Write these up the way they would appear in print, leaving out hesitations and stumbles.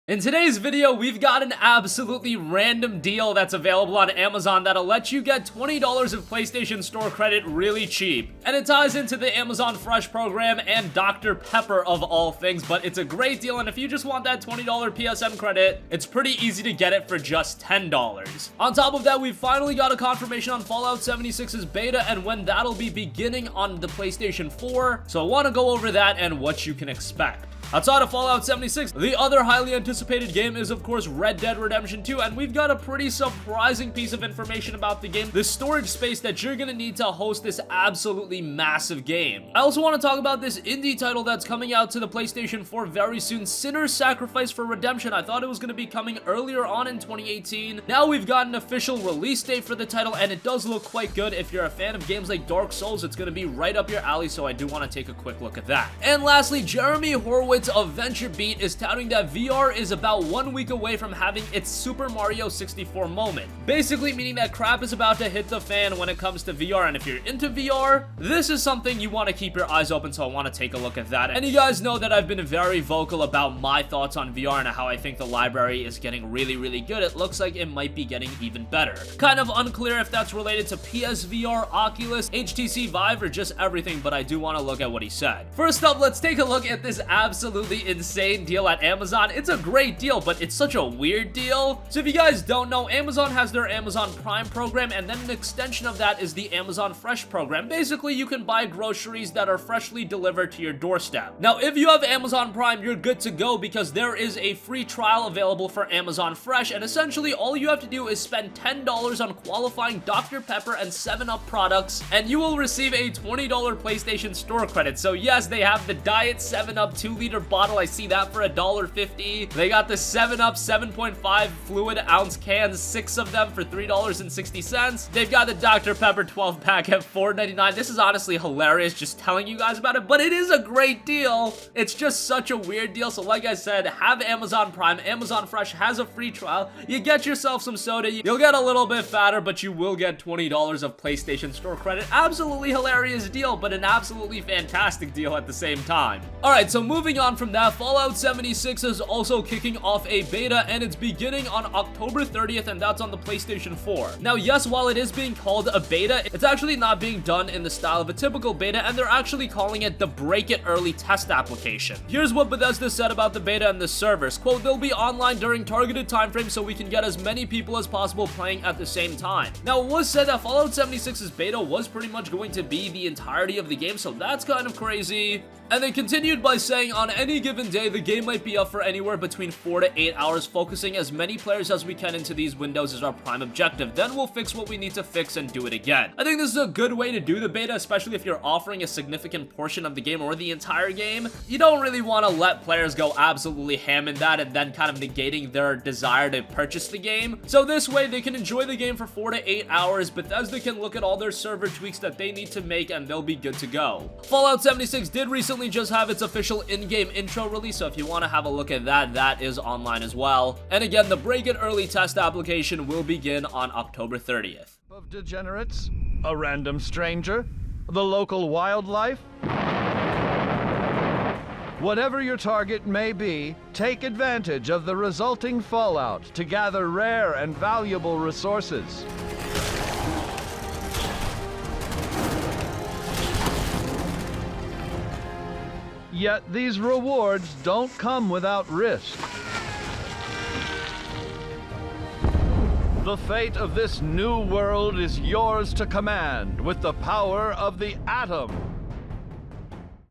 In today's video, we've got an absolutely random deal that's available on Amazon that'll let you get $20 of PlayStation Store credit really cheap. And it ties into the Amazon Fresh program and Dr. Pepper of all things, but it's a great deal, and if you just want that $20 PSN credit, it's pretty easy to get it for just $10. On top of that, we finally got a confirmation on Fallout 76's beta and when that'll be beginning on the PlayStation 4, so I want to go over that and what you can expect. Outside of Fallout 76, the other highly anticipated game is of course Red Dead Redemption 2, and we've got a pretty surprising piece of information about the game, the storage space that you're gonna need to host this absolutely massive game. I also want to talk about this indie title that's coming out to the PlayStation 4 very soon, Sinner's Sacrifice for Redemption. I thought it was gonna be coming earlier on in 2018. Now we've got an official release date for the title, and it does look quite good. If you're a fan of games like Dark Souls, it's gonna be right up your alley, so I do want to take a quick look at that. And lastly, Jeremy Horowitz of VentureBeat is touting that VR is about 1 week away from having its Super Mario 64 moment. Basically meaning that crap is about to hit the fan when it comes to VR, and if you're into VR, this is something you want to keep your eyes open, so I want to take a look at that. And you guys know that I've been very vocal about my thoughts on VR and how I think the library is getting really good. It looks like it might be getting even better. Kind of unclear if that's related to PSVR, Oculus, HTC Vive, or just everything, but I do want to look at what he said. First up, let's take a look at this absolutely insane deal at Amazon. It's a great deal, but it's such a weird deal. So if you guys don't know, Amazon has their Amazon Prime program, and then an extension of that is the Amazon Fresh program. Basically, you can buy groceries that are freshly delivered to your doorstep. Now, if you have Amazon Prime, you're good to go because there is a free trial available for Amazon Fresh, and essentially all you have to do is spend $10 on qualifying Dr. Pepper and 7-Up products, and you will receive a $20 PlayStation Store credit. So yes, they have the Diet 7-Up 2-liter bottle. I see that for $1.50. They got the 7-Up 7.5 fluid ounce cans, 6 of them for $3.60. They've got the Dr. Pepper 12 pack at $4.99. This is honestly hilarious just telling you guys about it, but it is a great deal. It's just such a weird deal. So like I said, have Amazon Prime. Amazon Fresh has a free trial. You get yourself some soda. You'll get a little bit fatter, but you will get $20 of PlayStation Store credit. Absolutely hilarious deal, but an absolutely fantastic deal at the same time. All right, so moving on from that, Fallout 76 is also kicking off a beta, and it's beginning on October 30th, and that's on the PlayStation 4. Now, yes, while it is being called a beta, it's actually not being done in the style of a typical beta, and they're actually calling it the Break It Early test application. Here's what Bethesda said about the beta and the servers. Quote, they'll be online during targeted time frames so we can get as many people as possible playing at the same time. Now, it was said that Fallout 76's beta was pretty much going to be the entirety of the game, so that's kind of crazy. And they continued by saying on any given day, the game might be up for anywhere between 4 to 8 hours. Focusing as many players as we can into these windows is our prime objective. Then we'll fix what we need to fix and do it again. I think this is a good way to do the beta, especially if you're offering a significant portion of the game or the entire game. You don't really want to let players go absolutely ham in that and then kind of negating their desire to purchase the game. So this way they can enjoy the game for 4 to 8 hours. Bethesda can look at all their server tweaks that they need to make and they'll be good to go. Fallout 76 did recently just have its official in-game intro release, so if you want to have a look at that, that is online as well. And again, the Break It Early test application will begin on October 30th. Of degenerates, a random stranger, the local wildlife. Whatever your target may be, take advantage of the resulting fallout to gather rare and valuable resources. Yet these rewards don't come without risk. The fate of this new world is yours to command with the power of the atom.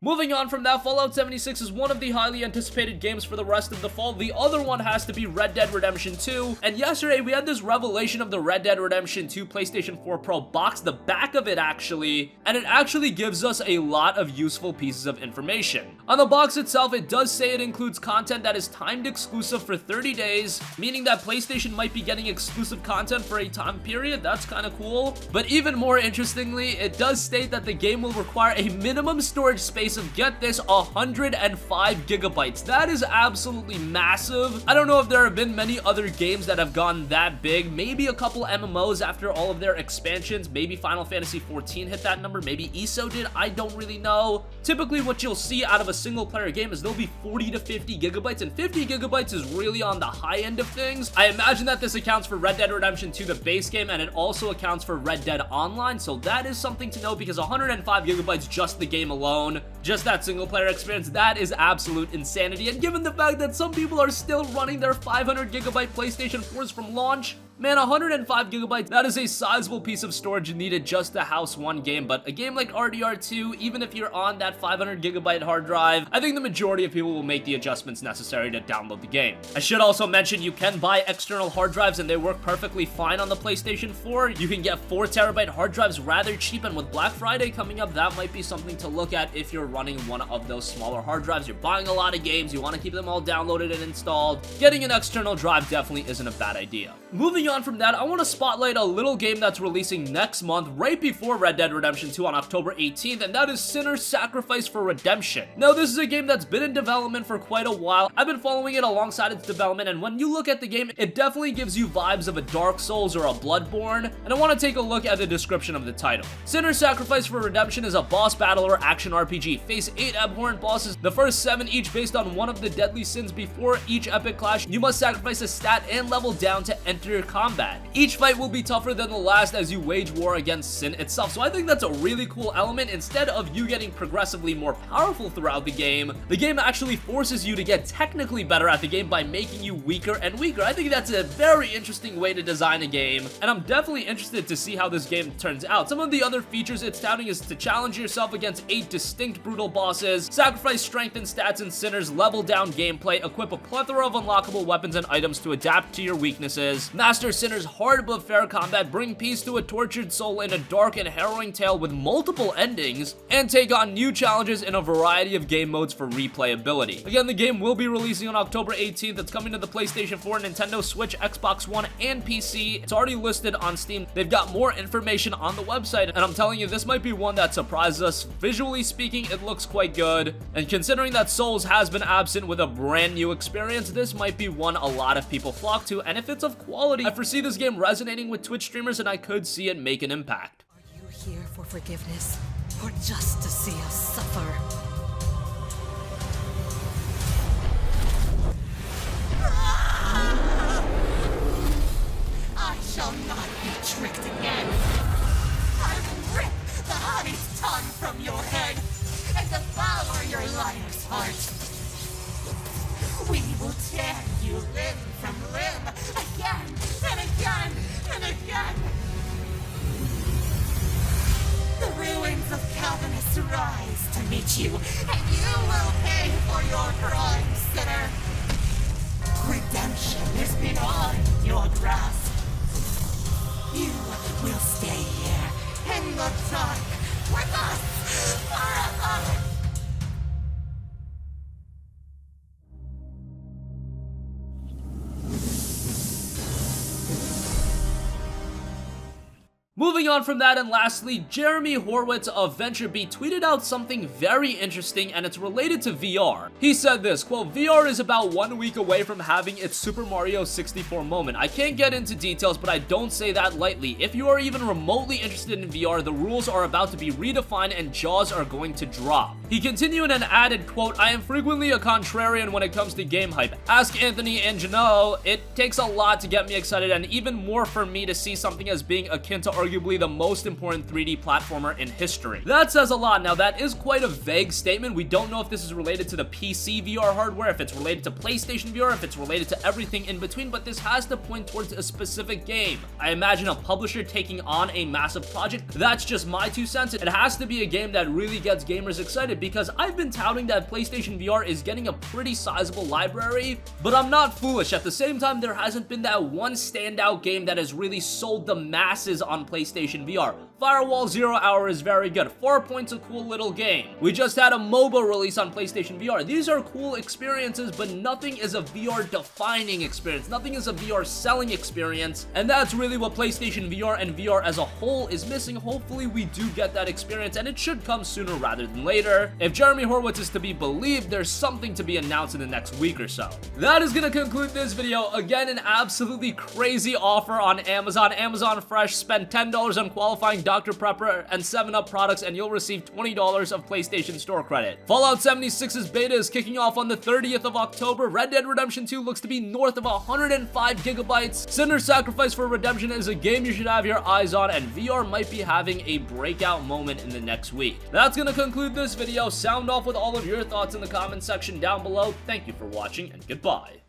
Moving on from that, Fallout 76 is one of the highly anticipated games for the rest of the fall. The other one has to be Red Dead Redemption 2. And yesterday, we had this revelation of the Red Dead Redemption 2 PlayStation 4 Pro box, the back of it actually, and it actually gives us a lot of useful pieces of information. On the box itself, it does say it includes content that is timed exclusive for 30 days, meaning that PlayStation might be getting exclusive content for a time period. That's kind of cool. But even more interestingly, it does state that the game will require a minimum storage space space of, get this, 105 gigabytes. That is absolutely massive. I don't know if there have been many other games that have gone that big. Maybe a couple MMOs after all of their expansions. Maybe Final Fantasy XIV hit that number. Maybe ESO did. I don't really know. Typically, what you'll see out of a single player game is there'll be 40 to 50 gigabytes, and 50 gigabytes is really on the high end of things. I imagine that this accounts for Red Dead Redemption 2, the base game, and it also accounts for Red Dead Online, so that is something to know, because 105 gigabytes just the game alone, just that single player experience, that is absolute insanity. And given the fact that some people are still running their 500 gigabyte PlayStation 4s from launch, man, 105 gigabytes, that is a sizable piece of storage needed just to house one game. But a game like RDR2, even if you're on that 500 gigabyte hard drive, I think the majority of people will make the adjustments necessary to download the game. I should also mention you can buy external hard drives and they work perfectly fine on the PlayStation 4. You can get 4 terabyte hard drives rather cheap, and with Black Friday coming up, that might be something to look at if you're running one of those smaller hard drives. You're buying a lot of games, you want to keep them all downloaded and installed. Getting an external drive definitely isn't a bad idea. Moving on from that, I want to spotlight a little game that's releasing next month, right before Red Dead Redemption 2 on October 18th, and that is Sinner's Sacrifice for Redemption. Now, this is a game that's been in development for quite a while. I've been following it alongside its development, and when you look at the game, it definitely gives you vibes of a Dark Souls or a Bloodborne, and I want to take a look at the description of the title. Sinner's Sacrifice for Redemption is a boss battler action RPG. Face 8 abhorrent bosses, the first 7 each based on one of the deadly sins. Before each epic clash, you must sacrifice a stat and level down to enter combat. Each fight will be tougher than the last as you wage war against sin itself, so I think that's a really cool element. Instead of you getting progressively more powerful throughout the game actually forces you to get technically better at the game by making you weaker and weaker. I think that's a very interesting way to design a game, and I'm definitely interested to see how this game turns out. Some of the other features it's touting is to challenge yourself against 8 distinct brutal bosses, sacrifice strength and stats in Sinners, level down gameplay, equip a plethora of unlockable weapons and items to adapt to your weaknesses, master Sinners hard but fair combat, bring peace to a tortured soul in a dark and harrowing tale with multiple endings, and take on new challenges in a variety of game modes for replayability. Again, the game will be releasing on October 18th. It's coming to the PlayStation 4, Nintendo Switch, Xbox One, and PC. It's already listed on Steam. They've got more information on the website, and I'm telling you, this might be one that surprises us. Visually speaking, it looks quite good, and considering that Souls has been absent with a brand new experience, this might be one a lot of people flock to, and if it's of quality, I foresee this game resonating with Twitch streamers, and I could see it make an impact. Are you here for forgiveness, or just to see us suffer? I shall not be tricked again. I will rip the honey's tongue from your head and devour your liar's heart. We will tear you limb from limb again and again and again. The ruins of Calvinus rise to meet you, and you will pay for your crime, sinner. Redemption is beyond your grasp. You will stay here in the dark with us forever. Moving on from that, and lastly, Jeremy Horwitz of VentureBeat tweeted out something very interesting, and it's related to VR. He said this, quote, "VR is about 1 week away from having its Super Mario 64 moment. I can't get into details, but I don't say that lightly. If you are even remotely interested in VR, the rules are about to be redefined and jaws are going to drop." He continued and added, quote, "I am frequently a contrarian when it comes to game hype. Ask Anthony and Janot. It takes a lot to get me excited, and even more for me to see something as being akin to arguably the most important 3D platformer in history." That says a lot. Now, that is quite a vague statement. We don't know if this is related to the PC VR hardware, if it's related to PlayStation VR, if it's related to everything in between, but this has to point towards a specific game. I imagine a publisher taking on a massive project. That's just my 2 cents. It has to be a game that really gets gamers excited, because I've been touting that PlayStation VR is getting a pretty sizable library, but I'm not foolish. At the same time, there hasn't been that one standout game that has really sold the masses on PlayStation VR. Firewall Zero Hour is very good. 4 Point's a cool little game. We just had a MOBA release on PlayStation VR. These are cool experiences, but nothing is a VR defining experience. Nothing is a VR selling experience, and that's really what PlayStation VR and VR as a whole is missing. Hopefully we do get that experience, and it should come sooner rather than later. If Jeremy Horowitz is to be believed, there's something to be announced in the next week or so. That is gonna conclude this video. Again, an absolutely crazy offer on Amazon. Amazon Fresh, spend $10 on qualifying Dr. Pepper and 7-Up products, and you'll receive $20 of PlayStation Store credit. Fallout 76's beta is kicking off on the 30th of October. Red Dead Redemption 2 looks to be north of 105 gigabytes. Sinner's Sacrifice for Redemption is a game you should have your eyes on, and VR might be having a breakout moment in the next week. That's gonna conclude this video. Sound off with all of your thoughts in the comment section down below. Thank you for watching, and goodbye.